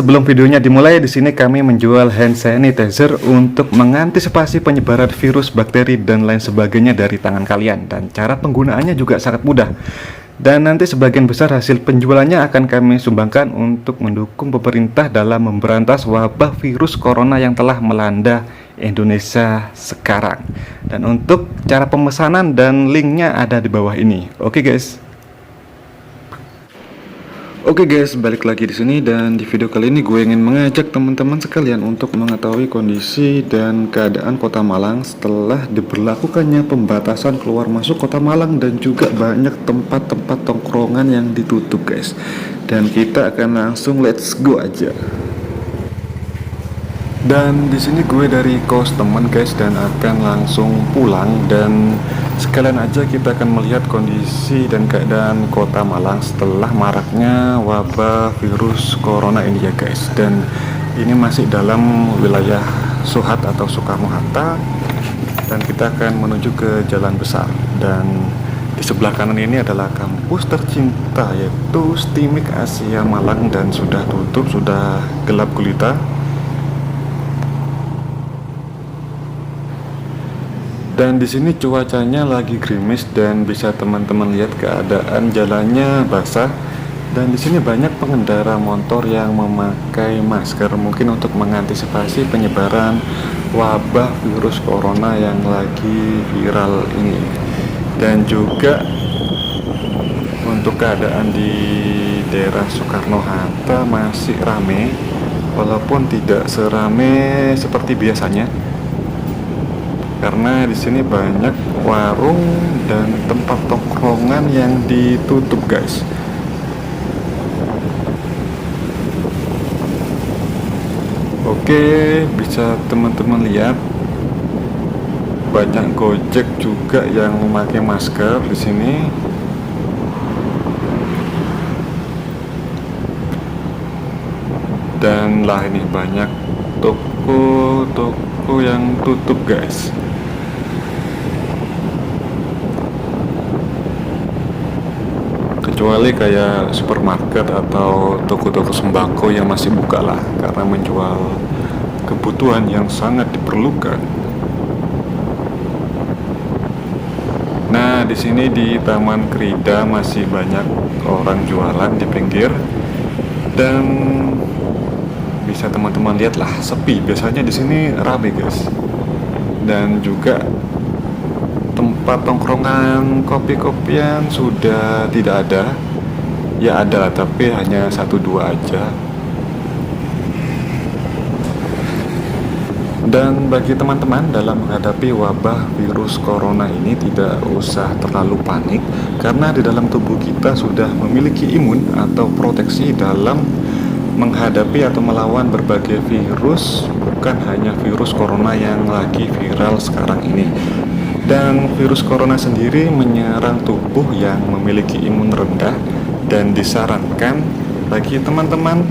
sebelum videonya dimulai, di sini kami menjual hand sanitizer untuk mengantisipasi penyebaran virus, bakteri, dan lain sebagainya dari tangan kalian. Dan cara penggunaannya juga sangat mudah. Dan nanti sebagian besar hasil penjualannya akan kami sumbangkan untuk mendukung pemerintah dalam memberantas wabah virus corona yang telah melanda Indonesia sekarang. Dan untuk cara pemesanan dan linknya ada di bawah ini. Oke guys. Oke guys, balik lagi di sini, dan di video kali ini gue ingin mengajak teman-teman sekalian untuk mengetahui kondisi dan keadaan Kota Malang setelah diberlakukannya pembatasan keluar masuk Kota Malang dan juga banyak tempat-tempat tongkrongan yang ditutup guys. Dan kita akan langsung let's go aja. Dan di sini gue dari kos teman guys, dan akan langsung pulang, dan sekalian aja kita akan melihat kondisi dan keadaan Kota Malang setelah maraknya wabah virus corona ini ya guys. Dan ini masih dalam wilayah Suhat atau Soekarno-Hatta, dan kita akan menuju ke Jalan Besar. Dan di sebelah kanan ini adalah kampus tercinta, yaitu STIMIK Asia Malang, dan sudah tutup, sudah gelap gulita. Dan di sini cuacanya lagi gerimis, dan bisa teman-teman lihat keadaan jalannya basah. Dan di sini banyak pengendara motor yang memakai masker, mungkin untuk mengantisipasi penyebaran wabah virus corona yang lagi viral ini. Dan juga untuk keadaan di daerah Soekarno-Hatta masih rame, walaupun tidak serame seperti biasanya. Karena di sini banyak warung dan tempat tongkrongan yang ditutup guys. Oke, bisa teman-teman lihat banyak Gojek juga yang memakai masker di sini. Dan lah ini banyak toko yang tutup guys. Kecuali kayak supermarket atau toko-toko sembako yang masih buka lah, karena menjual kebutuhan yang sangat diperlukan. Nah, di sini di Taman Krida masih banyak orang jualan di pinggir, dan bisa teman-teman lihat lah, sepi. Biasanya di sini rame guys. Dan juga tempat tongkrongan kopi-kopian sudah tidak ada. Ya ada, tapi hanya 1-2 aja. Dan bagi teman-teman, dalam menghadapi wabah virus corona ini tidak usah terlalu panik, karena di dalam tubuh kita sudah memiliki imun atau proteksi dalam menghadapi atau melawan berbagai virus, bukan hanya virus corona yang lagi viral sekarang ini. Dan virus corona sendiri menyerang tubuh yang memiliki imun rendah, dan disarankan bagi teman-teman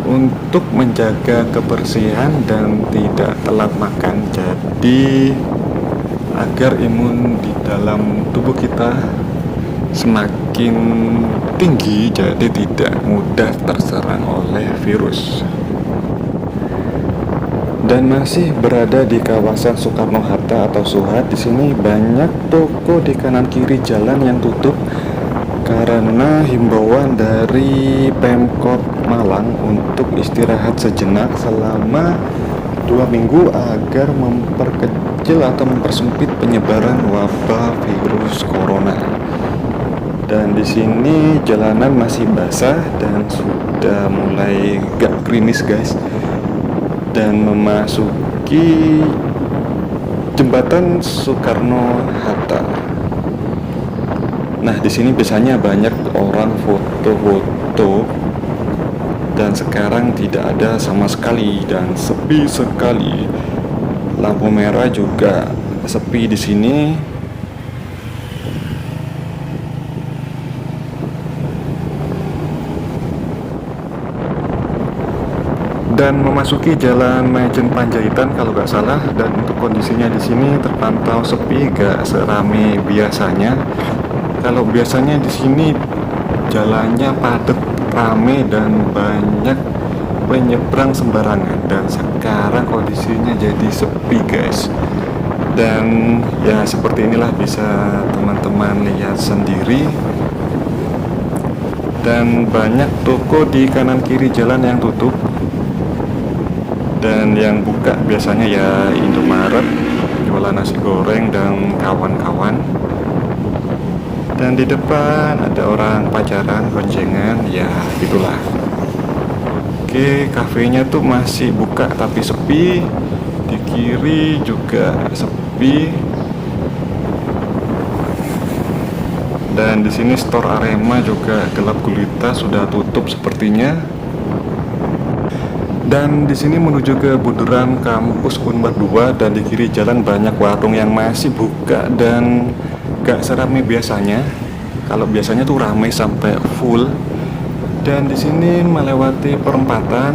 untuk menjaga kebersihan dan tidak telat makan. Jadi agar imun di dalam tubuh kita semakin tinggi, jadi tidak mudah terserang oleh virus. Dan masih berada di kawasan Soekarno-Hatta atau Suhat. Di sini banyak toko di kanan kiri jalan yang tutup karena himbauan dari Pemkot Malang untuk istirahat sejenak selama 2 minggu agar memperkecil atau mempersempit penyebaran wabah virus corona. Dan di sini jalanan masih basah dan sudah mulai gak gerimis guys, dan memasuki jembatan Soekarno-Hatta. Nah, di sini biasanya banyak orang foto-foto, dan sekarang tidak ada sama sekali dan sepi sekali. Lampu merah juga sepi di sini. Dan memasuki Jalan Majen Panjaitan kalau nggak salah. Dan untuk kondisinya di sini terpantau sepi, gak serame biasanya. Kalau biasanya di sini jalannya padat rame dan banyak penyeberang sembarangan, dan sekarang kondisinya jadi sepi guys. Dan ya seperti inilah, bisa teman-teman lihat sendiri. Dan banyak toko di kanan kiri jalan yang tutup, dan yang buka biasanya ya Indomaret, jualan nasi goreng dan kawan-kawan. Dan di depan ada orang pacaran, goncengan, ya gitulah. Oke, kafenya tuh masih buka tapi sepi. Di kiri juga sepi. Dan di sini store Arema juga gelap gulita, sudah tutup sepertinya. Dan di sini menuju ke bundaran kampus Unpad 2, dan di kiri jalan banyak warung yang masih buka dan gak seramai biasanya. Kalau biasanya tuh ramai sampai full. Dan di sini melewati perempatan.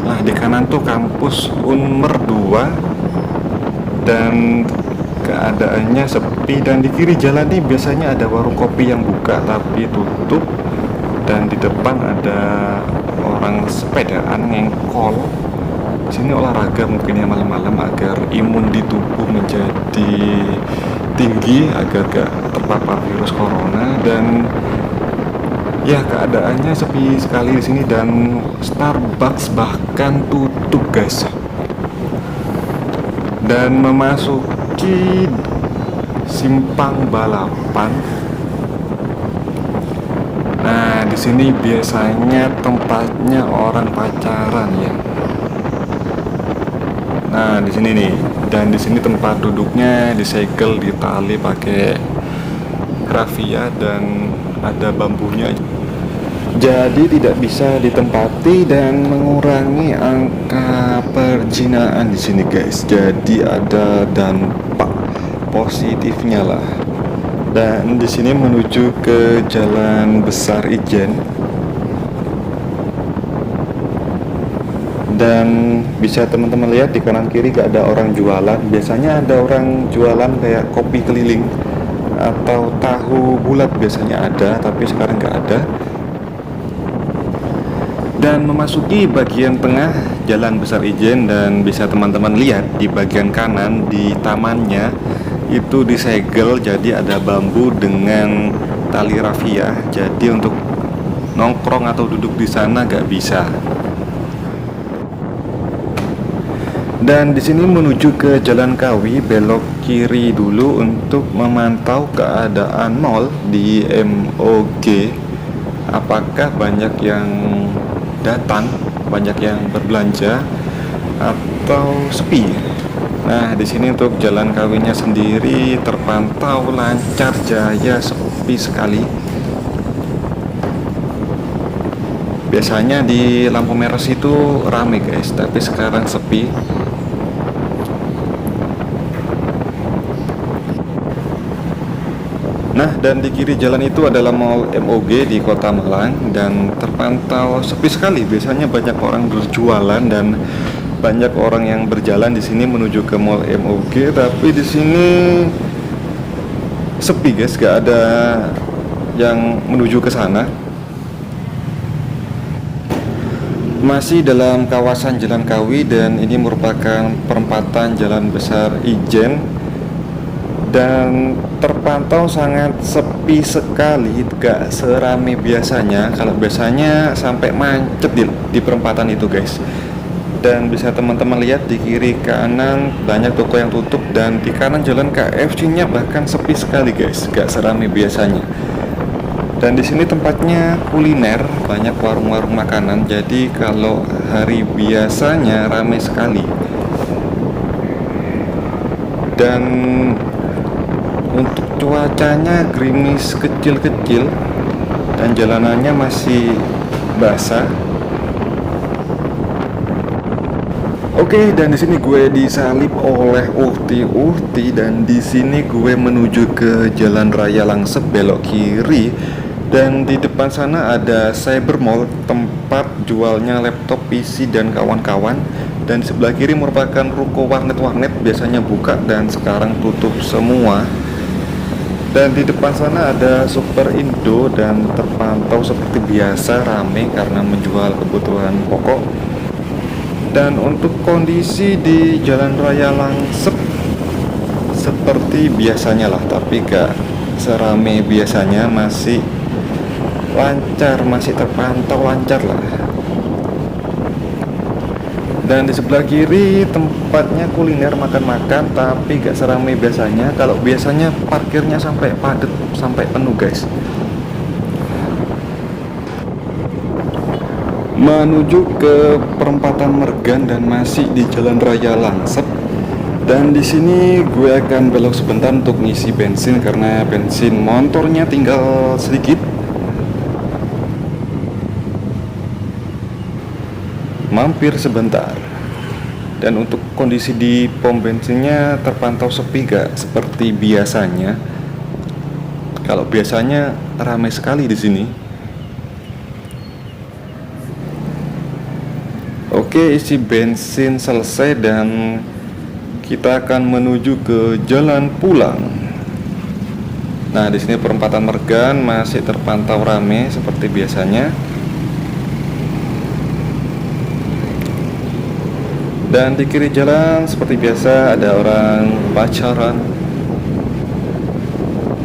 Nah, di kanan tuh kampus Unmer 2 dan keadaannya sepi. Dan di kiri jalan nih biasanya ada warung kopi yang buka tapi tutup. Dan di depan ada orang sepedaan ngengkol. Di sini olahraga mungkin ya malam-malam agar imun di tubuh menjadi tinggi, agar gak terpapar virus corona. Dan ya keadaannya sepi sekali di sini, dan Starbucks bahkan tutup guys. Dan memasuki simpang balapan. Nah, di sini biasanya tempatnya orang pacaran ya. Nah, di sini nih. Dan di sini tempat duduknya disegel di tali pakai rafia dan ada bambunya. Jadi tidak bisa ditempati dan mengurangi angka perjinaan di sini guys. Jadi ada dampak positifnya lah. Dan di sini menuju ke Jalan Besar Ijen. Dan bisa teman-teman lihat di kanan kiri gak ada orang jualan. Biasanya ada orang jualan kayak kopi keliling atau tahu bulat, biasanya ada, tapi sekarang gak ada. Dan memasuki bagian tengah Jalan Besar Ijen, dan bisa teman-teman lihat di bagian kanan di tamannya itu disegel, jadi ada bambu dengan tali rafia. Jadi untuk nongkrong atau duduk di sana gak bisa. Dan di sini menuju ke Jalan Kawi, belok kiri dulu untuk memantau keadaan mall di MOG. Apakah banyak yang datang, banyak yang berbelanja, atau sepi? Nah, di sini untuk Jalan Kawinya sendiri terpantau lancar jaya, sepi sekali. Biasanya di lampu merah itu rame guys, tapi sekarang sepi. Nah, dan di kiri jalan itu adalah Mall MOG di Kota Malang, dan terpantau sepi sekali. Biasanya banyak orang berjualan dan banyak orang yang berjalan di sini menuju ke Mall MOG, tapi di sini sepi guys, gak ada yang menuju ke sana. Masih dalam kawasan Jalan Kawi, dan ini merupakan perempatan Jalan Besar Ijen, dan terpantau sangat sepi sekali, gak serame biasanya. Kalau biasanya sampai macet di perempatan itu guys. Dan bisa teman-teman lihat di kiri kanan banyak toko yang tutup, dan di kanan jalan KFC-nya bahkan sepi sekali guys, gak serame biasanya. Dan di sini tempatnya kuliner, banyak warung-warung makanan. Jadi kalau hari biasanya ramai sekali. Dan untuk cuacanya gerimis kecil-kecil, dan jalanannya masih basah. Oke, dan di sini gue disalib oleh Uhti, dan di sini gue menuju ke Jalan Raya Langsep, belok kiri. Dan di depan sana ada Cyber Mall, tempat jualnya laptop, PC, dan kawan-kawan. Dan di sebelah kiri merupakan ruko warnet-warnet, biasanya buka dan sekarang tutup semua. Dan di depan sana ada Super Indo dan terpantau seperti biasa rame karena menjual kebutuhan pokok. Dan untuk kondisi di Jalan Raya Langsep seperti biasanya lah, tapi gak serame biasanya, masih lancar, masih terpantau lancar lah. Dan di sebelah kiri tempatnya kuliner makan-makan, tapi gak seramai biasanya. Kalau biasanya parkirnya sampai padat, sampai penuh guys. Menuju ke perempatan Mergan dan masih di Jalan Raya Langsep. Dan di sini gue akan belok sebentar untuk ngisi bensin karena bensin motornya tinggal sedikit. Mampir sebentar. Dan untuk kondisi di pom bensinnya terpantau sepi, gak seperti biasanya. Kalau biasanya ramai sekali di sini. Oke, isi bensin selesai dan kita akan menuju ke jalan pulang. Nah, di sini perempatan Mergan masih terpantau ramai seperti biasanya. Dan di kiri jalan seperti biasa ada orang pacaran.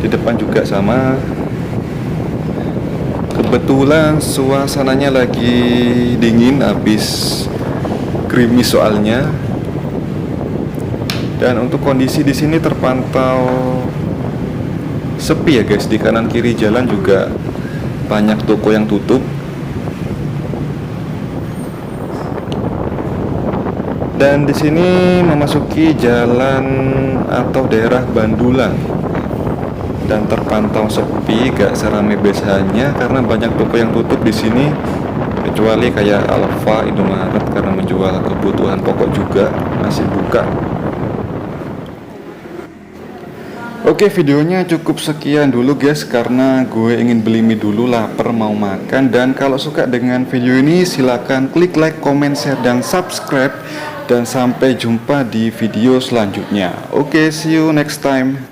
Di depan juga sama. Kebetulan suasananya lagi dingin, habis gerimis soalnya. Dan untuk kondisi di sini terpantau sepi ya guys. Di kanan kiri jalan juga banyak toko yang tutup. Dan di sini memasuki jalan atau daerah Bandulan dan terpantau sepi, gak seramai biasanya karena banyak toko yang tutup di sini, kecuali kayak Alfa, Indomaret karena menjual kebutuhan pokok juga masih buka. Oke, videonya cukup sekian dulu guys karena gue ingin beli mie dulu, lapar mau makan. Dan kalau suka dengan video ini silahkan klik like, comment, share, dan subscribe. Dan sampai jumpa di video selanjutnya. Oke, see you next time.